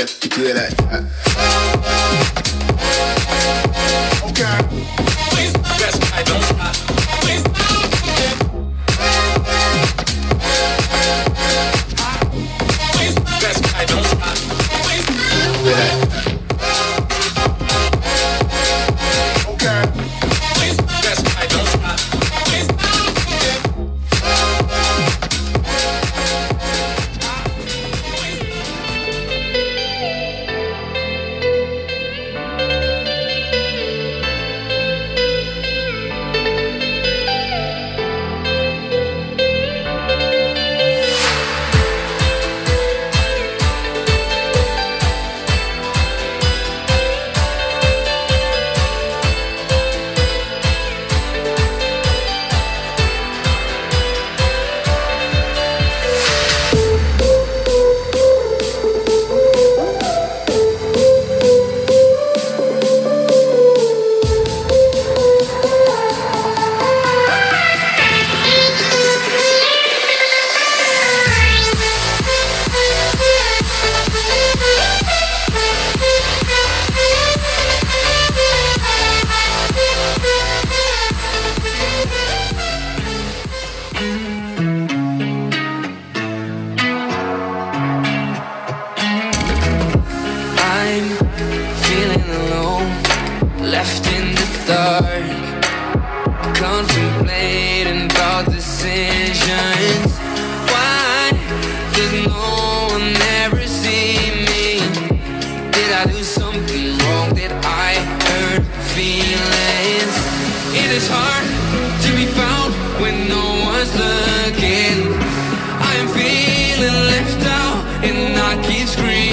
do that. Okay. Please, best I don't stop. Please. Please, best I don't stop. Please. Do that. Okay. Please, best I don't stop. Please. Contemplating about decisions. Why does no one ever see me? Did I do something wrong? Did I hurt feelings? It is hard to be found when no one's looking. I am feeling left out and I keep screaming.